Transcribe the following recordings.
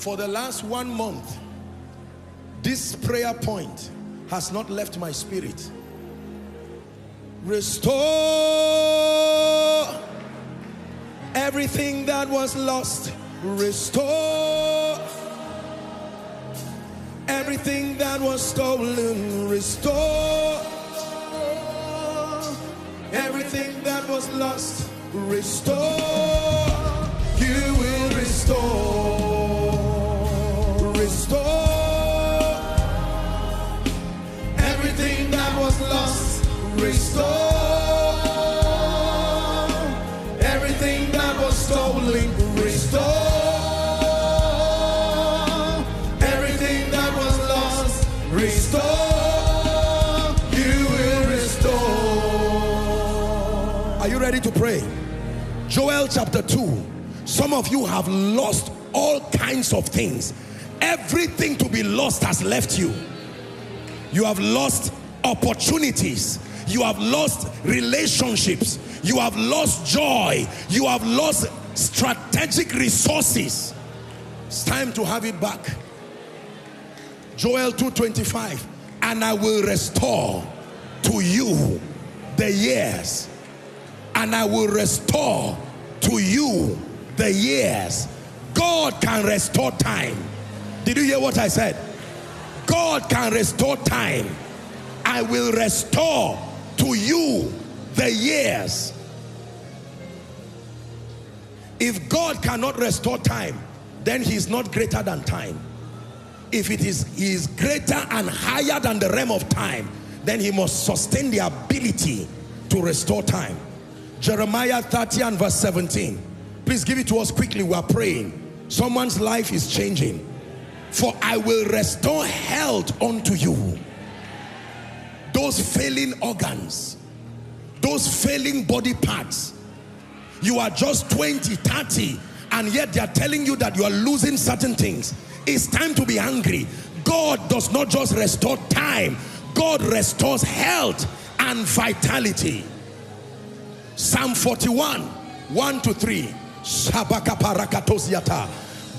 For the last 1 month, this prayer point has not left my spirit. Restore everything that was lost. Restore everything that was stolen. Restore everything that was lost. Restore. You will restore. Restore everything that was lost. Restore everything that was stolen. Restore everything that was lost. Restore. You will restore. Are you ready to pray? Joel chapter 2. Some of you have lost all kinds of things. Everything to be lost has left you. You have lost opportunities. You have lost relationships. You have lost joy. You have lost strategic resources. It's time to have it back. Joel 2:25. And I will restore to you the years. And I will restore to you the years. God can restore time. Did you hear what I said? God can restore time. I will restore to you the years. If God cannot restore time, then he is not greater than time. If he is greater and higher than the realm of time, then he must sustain the ability to restore time. Jeremiah 30 and verse 17. Please give it to us quickly. We are praying. Someone's life is changing. For I will restore health unto you. Those failing organs, those failing body parts. You are just 20, 30, and yet they are telling you that you are losing certain things. It's time to be angry. God does not just restore time. God restores health and vitality. Psalm 41, 1-3.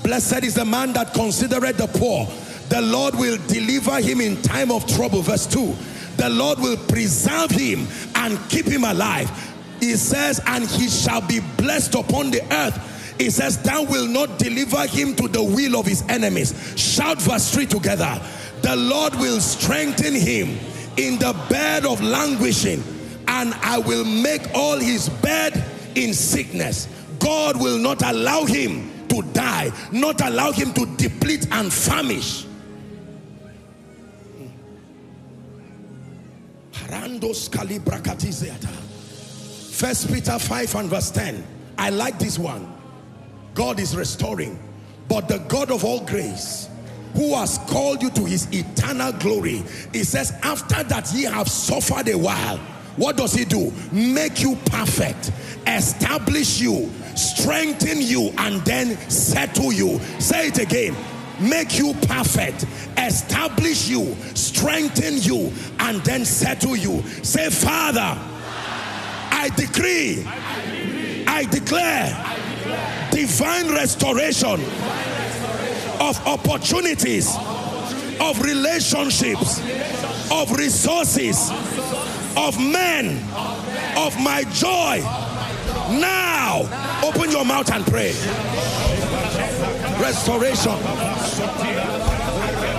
Blessed is the man that considereth the poor. The Lord will deliver him in time of trouble. Verse 2. The Lord will preserve him and keep him alive. He says, and he shall be blessed upon the earth. He says, thou will not deliver him to the will of his enemies. Shout verse 3 together. The Lord will strengthen him in the bed of languishing, and I will make all his bed in sickness. God will not allow him to die, not allow him to deplete and famish. First Peter 5 and verse 10. I like this one. God is restoring. But the God of all grace, who has called you to his eternal glory, he says, after that ye have suffered a while, what does he do? Make you perfect, establish you, strengthen you, and then settle you. Say it again. Make you perfect, establish you, strengthen you, and then settle you. Say, Father, I decree, I declare divine restoration of opportunities, of relationships, of resources, of men, of my joy. Now, open your mouth and pray. Restoration.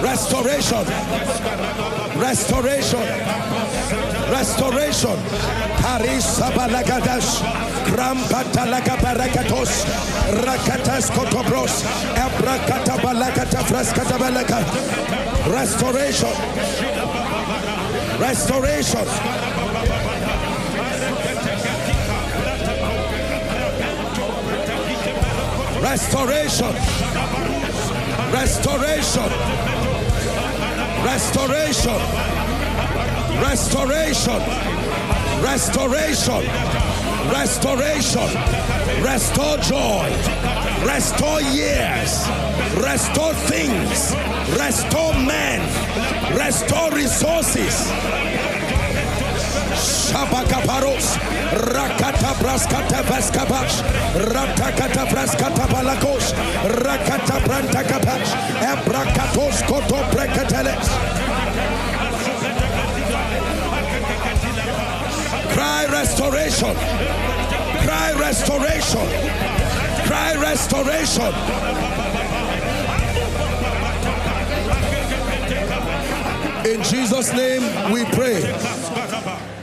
Restoration. Restoration. Restoration. Harisa balagadash. Rampata lagabarakatos. Rakatas kotobros. Abrakata balakata fraskata balaka. Restoration. Restoration. Restoration. Restoration. Restoration. Restoration. Restoration. Restoration. Restore joy. Restore years. Restore things. Restore men. Restore resources. Shabakaparos, Rakata Braskata Vaskabash, Ratakata Braskata Balakos, Rakata Brantakabash, Ebrakatos Koto Brekateles. Cry restoration. Cry restoration. Cry restoration. In Jesus' name we pray.